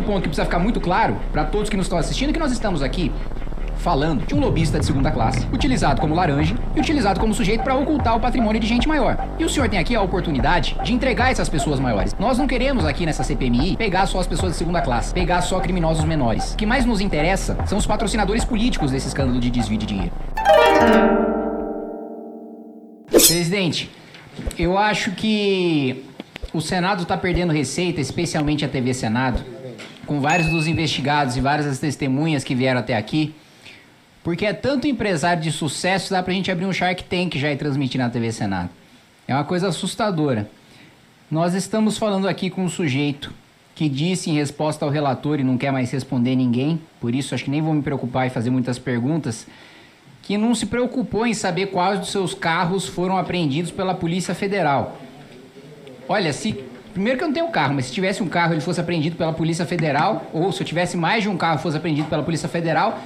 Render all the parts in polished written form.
ponto que precisa ficar muito claro para todos que nos estão assistindo, que nós estamos aqui falando de um lobista de segunda classe, utilizado como laranja e utilizado como sujeito para ocultar o patrimônio de gente maior. E o senhor tem aqui a oportunidade de entregar essas pessoas maiores. Nós não queremos aqui nessa CPMI pegar só as pessoas de segunda classe, pegar só criminosos menores. O que mais nos interessa são os patrocinadores políticos desse escândalo de desvio de dinheiro. Presidente, eu acho que o Senado está perdendo receita, especialmente a TV Senado, com vários dos investigados e várias das testemunhas que vieram até aqui, porque é tanto empresário de sucesso, dá pra gente abrir um Shark Tank já e transmitir na TV Senado. É uma coisa assustadora. Nós estamos falando aqui com um sujeito que disse em resposta ao relator e não quer mais responder ninguém, por isso acho que nem vou me preocupar em fazer muitas perguntas, que não se preocupou em saber quais dos seus carros foram apreendidos pela Polícia Federal. Olha, primeiro que eu não tenho carro, mas se tivesse um carro e ele fosse apreendido pela Polícia Federal, ou se eu tivesse mais de um carro e fosse apreendido pela Polícia Federal,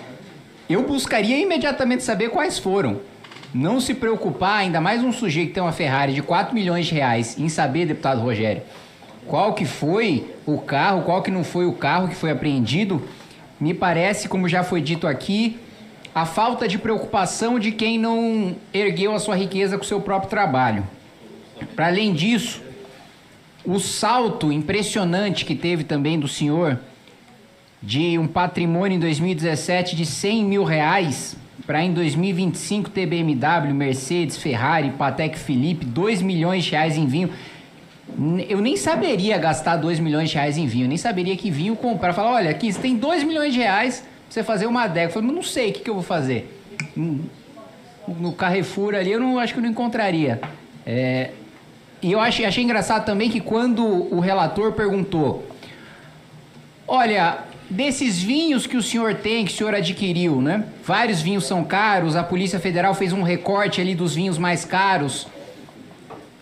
eu buscaria imediatamente saber quais foram. Não se preocupar, ainda mais um sujeito que tem uma Ferrari de 4 milhões de reais, em saber, deputado Rogério, qual que foi o carro, qual que não foi o carro que foi apreendido, me parece, como já foi dito aqui, a falta de preocupação de quem não ergueu a sua riqueza com o seu próprio trabalho. Para além disso, o salto impressionante que teve também do senhor de um patrimônio em 2017 de 100 mil reais para em 2025 ter BMW, Mercedes, Ferrari, Patek Philippe, 2 milhões de reais em vinho. Eu nem saberia gastar 2 milhões de reais em vinho, eu nem saberia que vinho comprar. Falar, olha, aqui você tem 2 milhões de reais pra você fazer uma adega. Eu falei, não sei o que eu vou fazer. No Carrefour ali eu acho que eu não encontraria. E eu achei engraçado também que quando o relator perguntou, olha, desses vinhos que o senhor tem, que o senhor adquiriu, né? Vários vinhos são caros, a Polícia Federal fez um recorte ali dos vinhos mais caros.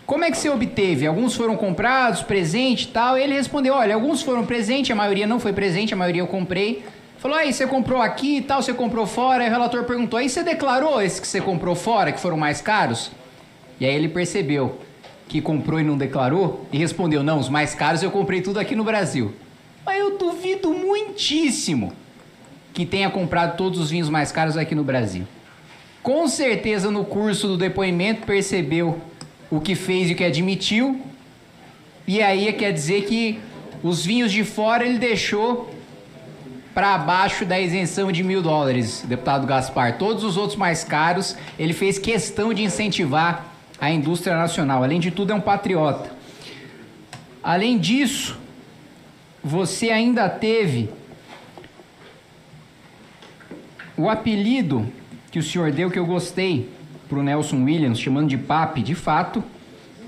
Como é que você obteve? Alguns foram comprados, presente e tal. Ele respondeu, olha, alguns foram presente, a maioria não foi presente, a maioria eu comprei. Falou, aí você comprou aqui e tal, você comprou fora. Aí o relator perguntou, aí você declarou esses que você comprou fora, que foram mais caros? E aí ele percebeu que comprou e não declarou e respondeu, não, os mais caros eu comprei tudo aqui no Brasil. Mas eu duvido muitíssimo que tenha comprado todos os vinhos mais caros aqui no Brasil. Com certeza no curso do depoimento percebeu o que fez e o que admitiu, e aí quer dizer que os vinhos de fora ele deixou para abaixo da isenção de $1.000, deputado Gaspar. Todos os outros mais caros ele fez questão de incentivar a indústria nacional. Além de tudo é um patriota. Além disso, você ainda teve o apelido que o senhor deu, que eu gostei, para o Nelson Williams, chamando de papi. De fato,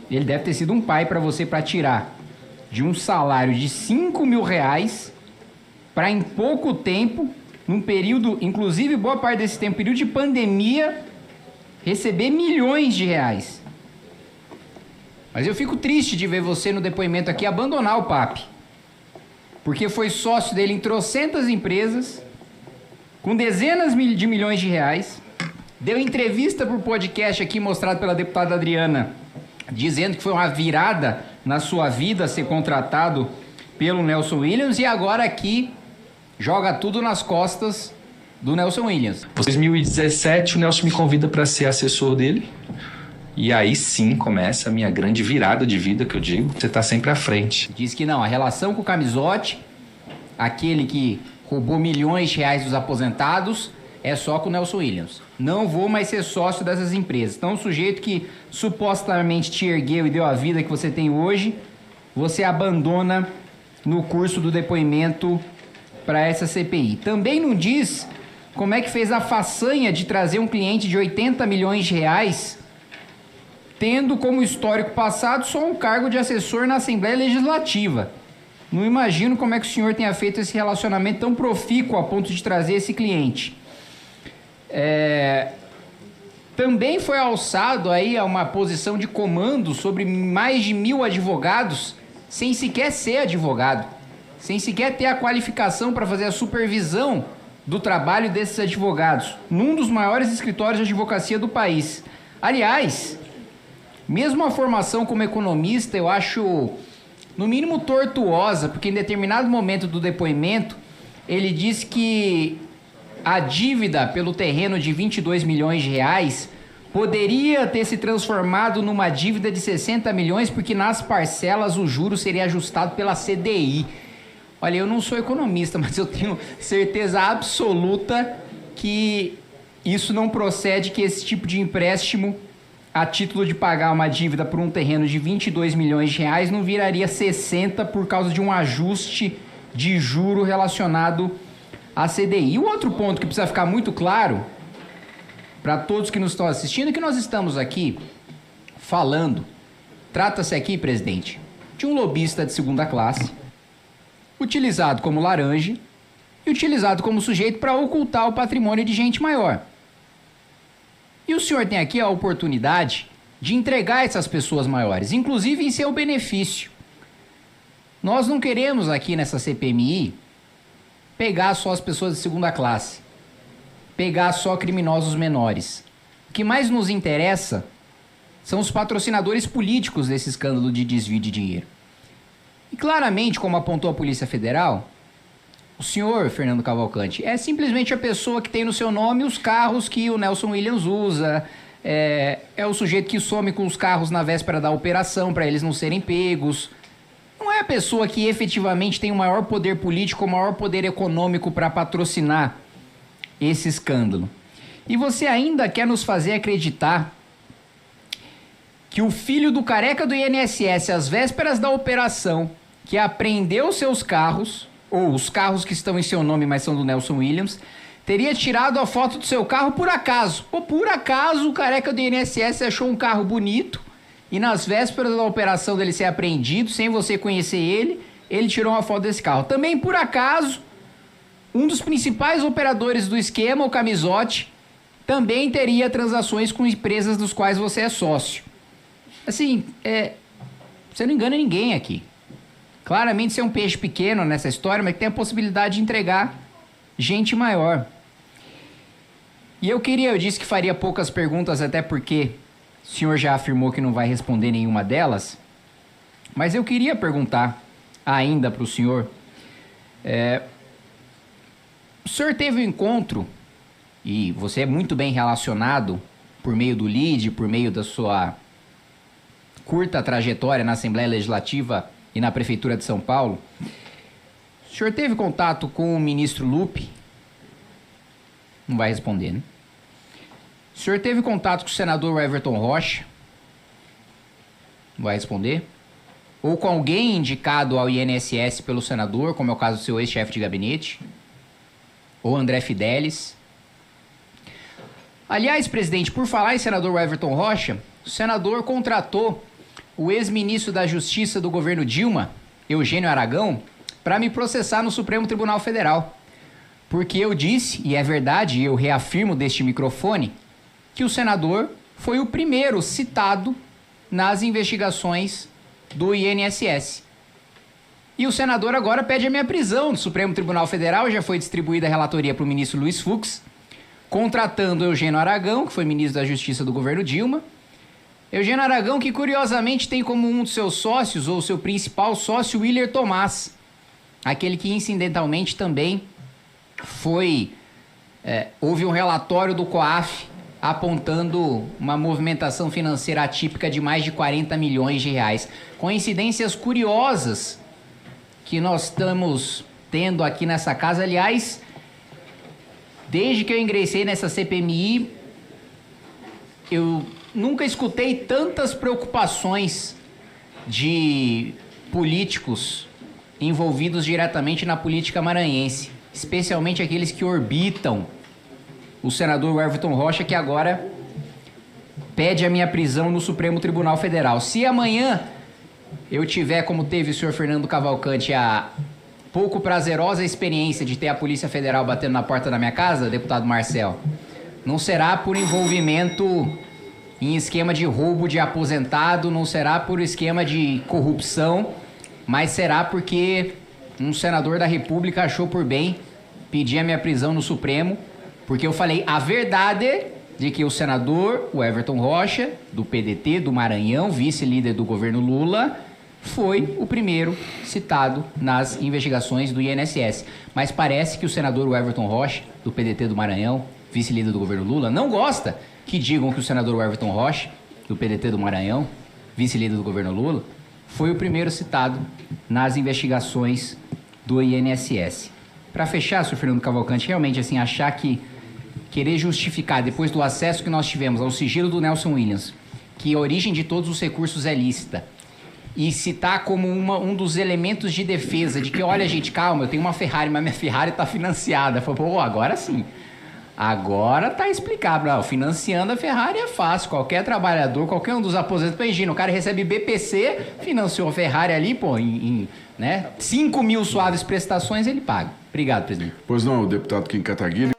ele deve ter sido um pai para você, para tirar de um salário de 5 mil reais para em pouco tempo, num período, inclusive boa parte desse tempo, período de pandemia, receber milhões de reais. Mas eu fico triste de ver você no depoimento aqui abandonar o papi, porque foi sócio dele em trocentas empresas, com dezenas de milhões de reais, deu entrevista por podcast aqui mostrado pela deputada Adriana, dizendo que foi uma virada na sua vida ser contratado pelo Nelson Williams, e agora aqui joga tudo nas costas do Nelson Williams. Em 2017 o Nelson me convida para ser assessor dele, e aí sim começa a minha grande virada de vida, que eu digo, você tá sempre à frente. Diz que não, a relação com o Camisotti, aquele que roubou milhões de reais dos aposentados, é só com o Nelson Williams. Não vou mais ser sócio dessas empresas. Então, o sujeito que supostamente te ergueu e deu a vida que você tem hoje, você abandona no curso do depoimento para essa CPI. Também não diz como é que fez a façanha de trazer um cliente de 80 milhões de reais, tendo como histórico passado só um cargo de assessor na Assembleia Legislativa. Não imagino como é que o senhor tenha feito esse relacionamento tão profícuo a ponto de trazer esse cliente. Também foi alçado aí a uma posição de comando sobre mais de 1.000 advogados, sem sequer ser advogado, sem sequer ter a qualificação para fazer a supervisão do trabalho desses advogados, num dos maiores escritórios de advocacia do país. Aliás, mesmo a formação como economista, eu acho no mínimo tortuosa, porque em determinado momento do depoimento, ele disse que a dívida pelo terreno de 22 milhões de reais poderia ter se transformado numa dívida de 60 milhões, porque nas parcelas o juro seria ajustado pela CDI. Olha, eu não sou economista, mas eu tenho certeza absoluta que isso não procede, que esse tipo de empréstimo, a título de pagar uma dívida por um terreno de 22 milhões de reais, não viraria 60 por causa de um ajuste de juro relacionado à CDI. E o outro ponto que precisa ficar muito claro para todos que nos estão assistindo é que nós estamos aqui falando, trata-se aqui, presidente, de um lobista de segunda classe, utilizado como laranja e utilizado como sujeito para ocultar o patrimônio de gente maior. E o senhor tem aqui a oportunidade de entregar essas pessoas maiores, inclusive em seu benefício. Nós não queremos aqui nessa CPMI pegar só as pessoas de segunda classe, pegar só criminosos menores. O que mais nos interessa são os patrocinadores políticos desse escândalo de desvio de dinheiro. E claramente, como apontou a Polícia Federal, o senhor, Fernando Cavalcante, é simplesmente a pessoa que tem no seu nome os carros que o Nelson Williams usa, é o sujeito que some com os carros na véspera da operação para eles não serem pegos. Não é a pessoa que efetivamente tem o maior poder político, o maior poder econômico para patrocinar esse escândalo. E você ainda quer nos fazer acreditar que o filho do careca do INSS, às vésperas da operação, que apreendeu seus carros, ou os carros que estão em seu nome, mas são do Nelson Williams, teria tirado a foto do seu carro por acaso. Pô, por acaso o careca do INSS achou um carro bonito e nas vésperas da operação dele ser apreendido, sem você conhecer ele tirou uma foto desse carro. Também por acaso, um dos principais operadores do esquema, o Camisotti, também teria transações com empresas dos quais você é sócio. Assim, você não engana ninguém aqui. Claramente você é um peixe pequeno nessa história, mas que tem a possibilidade de entregar gente maior. E eu disse que faria poucas perguntas, até porque o senhor já afirmou que não vai responder nenhuma delas. Mas eu queria perguntar ainda para o senhor. O senhor teve um encontro, e você é muito bem relacionado por meio do LIDE, por meio da sua curta trajetória na Assembleia Legislativa e na Prefeitura de São Paulo. O senhor teve contato com o ministro Lupe? Não vai responder, né? O senhor teve contato com o senador Everton Rocha? Não vai responder. Ou com alguém indicado ao INSS pelo senador, como é o caso do seu ex-chefe de gabinete? Ou André Fidelis? Aliás, presidente, por falar em senador Everton Rocha, o senador contratou o ex-ministro da Justiça do governo Dilma, Eugênio Aragão, para me processar no Supremo Tribunal Federal. Porque eu disse, e é verdade, e eu reafirmo deste microfone, que o senador foi o primeiro citado nas investigações do INSS. E o senador agora pede a minha prisão no Supremo Tribunal Federal. Já foi distribuída a relatoria para o ministro Luiz Fux, contratando Eugênio Aragão, que foi ministro da Justiça do governo Dilma. Eugênio Aragão, que curiosamente tem como um dos seus sócios, ou seu principal sócio, Willer Tomás, aquele que incidentalmente também houve um relatório do COAF apontando uma movimentação financeira atípica de mais de 40 milhões de reais. Coincidências curiosas que nós estamos tendo aqui nessa casa. Aliás, desde que eu ingressei nessa CPMI, eu nunca escutei tantas preocupações de políticos envolvidos diretamente na política maranhense, especialmente aqueles que orbitam o senador Everton Rocha, que agora pede a minha prisão no Supremo Tribunal Federal. Se amanhã eu tiver, como teve o senhor Fernando Cavalcante, a pouco prazerosa experiência de ter a Polícia Federal batendo na porta da minha casa, deputado Marcel, não será por envolvimento em esquema de roubo de aposentado, não será por esquema de corrupção, mas será porque um senador da República achou por bem pedir a minha prisão no Supremo, porque eu falei a verdade de que o senador, o Everton Rocha, do PDT, do Maranhão, vice-líder do governo Lula, foi o primeiro citado nas investigações do INSS. Mas parece que o senador Everton Rocha, do PDT do Maranhão, vice-líder do governo Lula, não gosta que digam que o senador Everton Rocha, do PDT do Maranhão, vice-líder do governo Lula, foi o primeiro citado nas investigações do INSS. Para fechar, senhor Fernando Cavalcante, realmente assim, achar que querer justificar, depois do acesso que nós tivemos ao sigilo do Nelson Williams, que a origem de todos os recursos é lícita, e citar como um dos elementos de defesa, de que, olha, gente, calma, eu tenho uma Ferrari, mas minha Ferrari está financiada. Pô, agora sim. Agora tá explicado. Não, financiando a Ferrari é fácil. Qualquer trabalhador, qualquer um dos aposentados, imagina, o cara recebe BPC, financiou a Ferrari ali, pô, né? 5 mil suaves prestações, ele paga. Obrigado, presidente. Pois não, o deputado Kim Kataguiri.